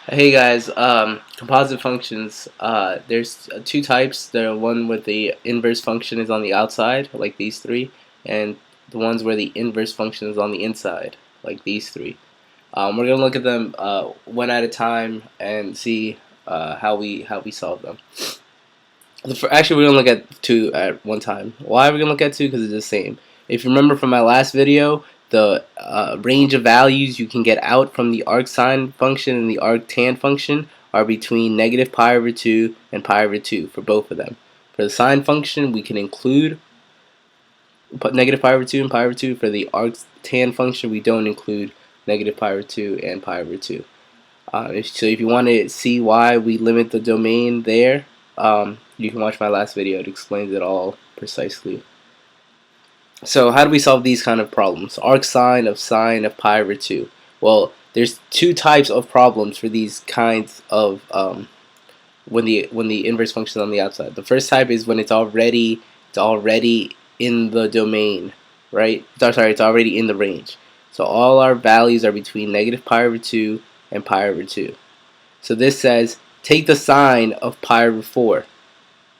Hey guys, composite functions, there's two types. The one where the inverse function is on the outside, like these three, and the ones where the inverse function is on the inside, like these three. We're gonna look at them one at a time and see how we solve them. Actually, we're gonna look at two at one time. Why are we gonna look at two? Because it's the same. If you remember from my last video, the range of values you can get out from the arcsine function and the arctan function are between negative pi over 2 and pi over 2 for both of them. For the sine function, we can include negative pi over 2 and pi over 2. For the arctan function, we don't include negative pi over 2 and pi over 2. So if you want to see why we limit the domain there, you can watch my last video. It explains it all precisely. So how do we solve these kind of problems? Arcsine of sine of pi over 2. Well, there's two types of problems for these kinds of when the inverse function is on the outside. The first type is when it's already in the domain, right? Sorry, it's already in the range. So all our values are between negative pi over 2 and pi over 2. So this says take the sine of pi over 4,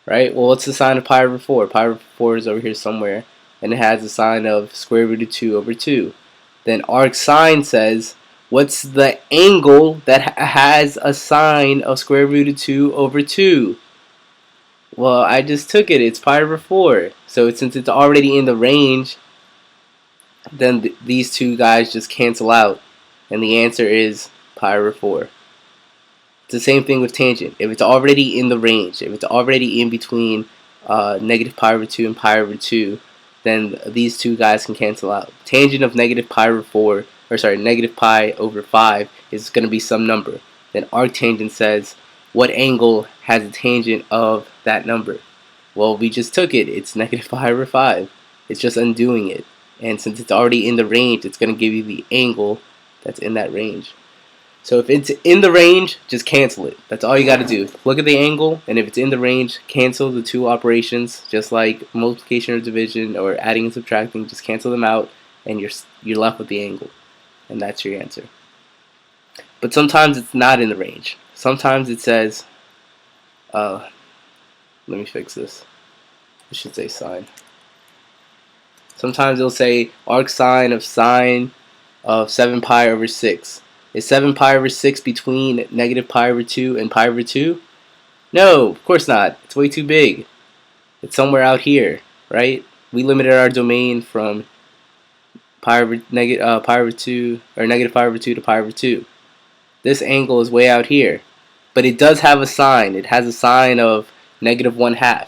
right? Well, what's the sine of pi over 4? Pi over 4 is over here somewhere, and it has the sine of square root of 2 over 2. Then arcsine says, what's the angle that has a sine of square root of 2 over 2? Well, I just took it. It's pi over 4. So since it's already in the range, then these two guys just cancel out, and the answer is pi over 4. It's the same thing with tangent. If it's already in the range, if it's already in between negative pi over 2 and pi over 2, then these two guys can cancel out. Tangent of negative pi over 4, or sorry, negative pi over 5 is going to be some number. Then arctangent says, what angle has a tangent of that number? Well, we just took it. It's negative pi over 5. It's just undoing it. And since it's already in the range, it's going to give you the angle that's in that range. So if it's in the range, just cancel it. That's all you got to do. Look at the angle, and if it's in the range, cancel the two operations, just like multiplication or division or adding and subtracting. Just cancel them out, and you're left with the angle, and that's your answer. But sometimes it's not in the range. Sometimes it says, let me fix this. I should say sine. Sometimes it'll say arcsine of sine of 7 pi over 6. Is 7 pi over 6 between negative pi over 2 and pi over 2? No, of course not. It's way too big. It's somewhere out here, right? We limited our domain from pi over 2 or negative pi over 2 to pi over 2. This angle is way out here, but it does have a sine. It has a sine of negative 1/2.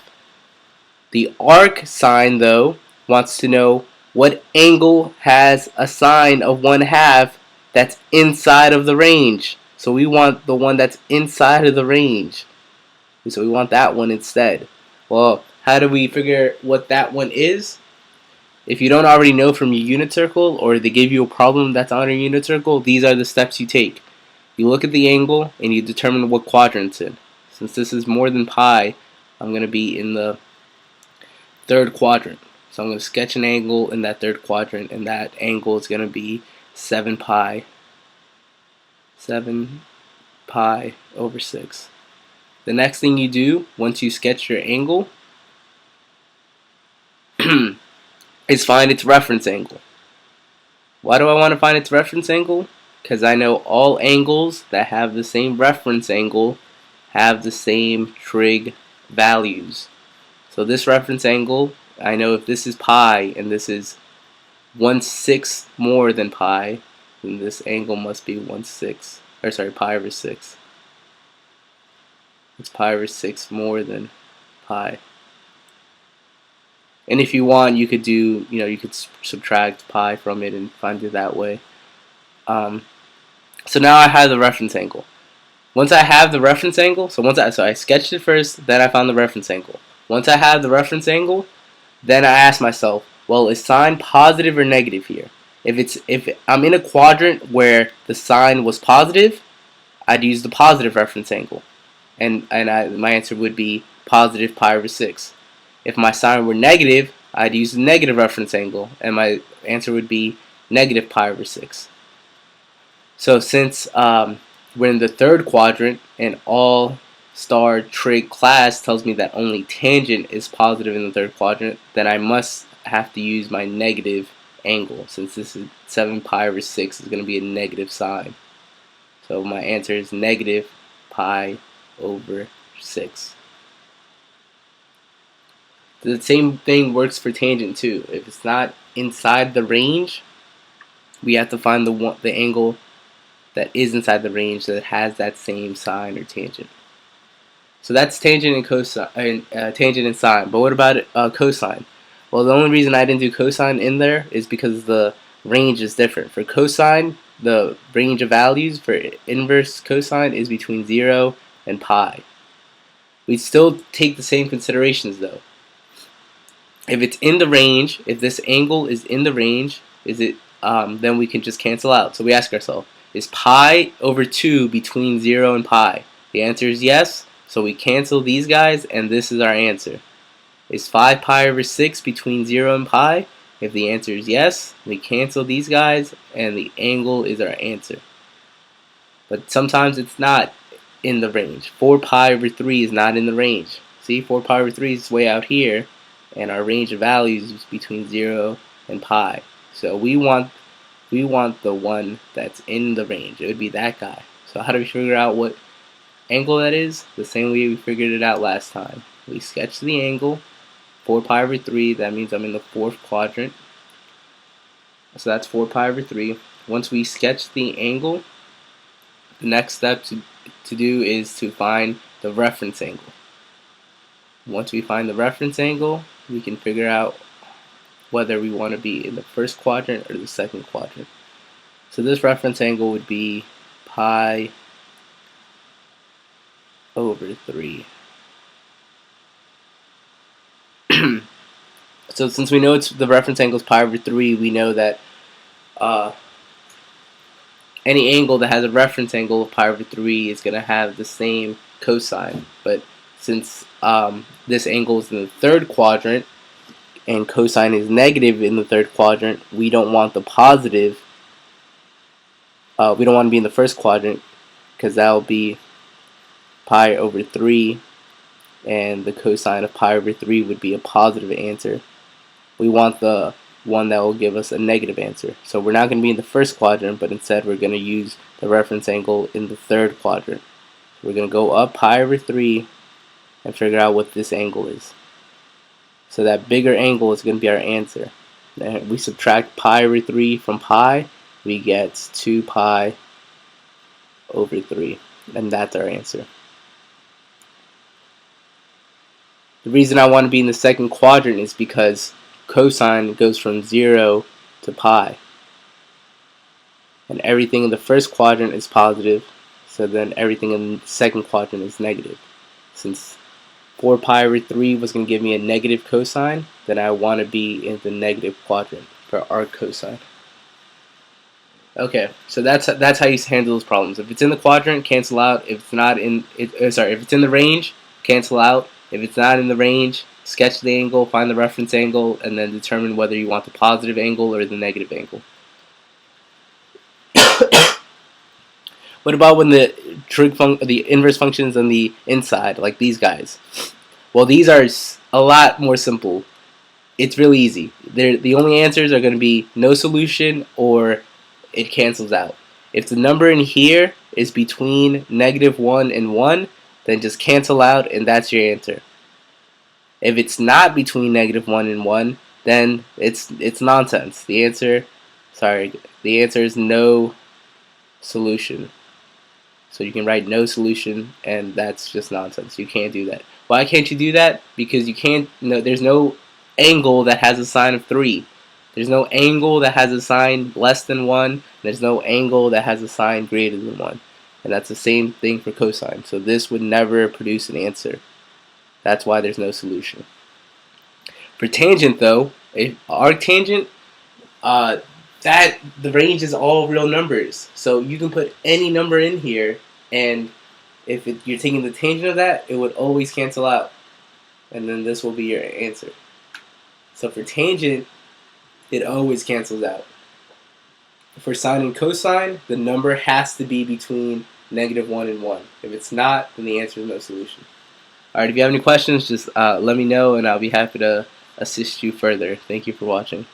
The arcsine, though, wants to know what angle has a sine of 1/2 that's inside of the range. So we want the one that's inside of the range. So we want that one instead. Well, how do we figure what that one is? If you don't already know from your unit circle, or they give you a problem that's on your unit circle, these are the steps you take. You look at the angle and you determine what quadrant it's in. Since this is more than pi, I'm going to be in the third quadrant. So I'm going to sketch an angle in that third quadrant, and that angle is going to be 7 pi over 6. The next thing you do once you sketch your angle is find its reference angle. Why do I want to find its reference angle? Because I know all angles that have the same reference angle have the same trig values. So this reference angle, I know if this is pi and this is 1/6 more than pi, then this angle must be pi over 6. It's pi over 6 more than pi. And if you want, you could do, you could subtract pi from it and find it that way. So now I have the reference angle. Once I have the reference angle, so I sketched it first, then I found the reference angle. Once I have the reference angle, then I ask myself, well, is sine positive or negative here? If I'm in a quadrant where the sine was positive, I'd use the positive reference angle, and my answer would be positive pi over 6. If my sine were negative, I'd use the negative reference angle, and my answer would be negative pi over 6. So since we're in the third quadrant, and all star trig class tells me that only tangent is positive in the third quadrant, then I must have to use my negative angle, since this is 7 pi over 6 is going to be a negative sign. So my answer is negative pi over 6. The same thing works for tangent too. If it's not inside the range, we have to find the angle that is inside the range that has that same sine or tangent. So that's tangent and cosine, tangent and sine. But what about cosine? Well, the only reason I didn't do cosine in there is because the range is different. For cosine, the range of values for inverse cosine is between 0 and pi. We still take the same considerations though. If it's in the range, if this angle is in the range, then we can just cancel out. So we ask ourselves, is pi over 2 between 0 and pi? The answer is yes, so we cancel these guys, and this is our answer. Is 5 pi over 6 between 0 and pi? If the answer is yes, we cancel these guys, and the angle is our answer. But sometimes it's not in the range. 4 pi over 3 is not in the range. See, 4 pi over 3 is way out here, and our range of values is between 0 and pi. So we want the one that's in the range. It would be that guy. So how do we figure out what angle that is? The same way we figured it out last time. We sketch the angle, 4 pi over 3, that means I'm in the fourth quadrant. So that's 4 pi over 3. Once we sketch the angle, the next step to do is to find the reference angle. Once we find the reference angle, we can figure out whether we want to be in the first quadrant or the second quadrant. So this reference angle would be pi over 3. So since we know the reference angle is pi over 3, we know that any angle that has a reference angle of pi over 3 is going to have the same cosine. But since this angle is in the third quadrant and cosine is negative in the third quadrant, we don't want the positive. We don't want to be in the first quadrant because that will be pi over 3, and the cosine of pi over 3 would be a positive answer. We want the one that will give us a negative answer. So we're not going to be in the first quadrant, but instead we're going to use the reference angle in the third quadrant. We're going to go up pi over 3 and figure out what this angle is. So that bigger angle is going to be our answer. And we subtract pi over 3 from pi, we get 2 pi over 3. And that's our answer. The reason I want to be in the second quadrant is because cosine goes from 0 to pi. And everything in the first quadrant is positive, so then everything in the second quadrant is negative. Since 4 pi over 3 was going to give me a negative cosine, then I want to be in the negative quadrant for arc cosine. Okay, so that's how you handle those problems. If it's in the quadrant, cancel out. If it's not in if it's in the range, cancel out. If it's not in the range, sketch the angle, find the reference angle, and then determine whether you want the positive angle or the negative angle. What about when the the inverse functions on the inside, like these guys? Well, these are a lot more simple. It's really easy. The only answers are going to be no solution or it cancels out. If the number in here is between -1 and 1, then just cancel out and that's your answer. If it's not between -1 and 1, then it's nonsense. The answer is no solution. So you can write no solution, and that's just nonsense. You can't do that. Why can't you do that? Because you can't. No, there's no angle that has a sine of 3. There's no angle that has a sine less than 1. There's no angle that has a sine greater than 1. And that's the same thing for cosine. So this would never produce an answer. That's why there's no solution. For tangent, though, if arctangent, the range is all real numbers. So you can put any number in here, and if you're taking the tangent of that, it would always cancel out. And then this will be your answer. So for tangent, it always cancels out. For sine and cosine, the number has to be between negative 1 and 1. If it's not, then the answer is no solution. Alright, if you have any questions, just let me know and I'll be happy to assist you further. Thank you for watching.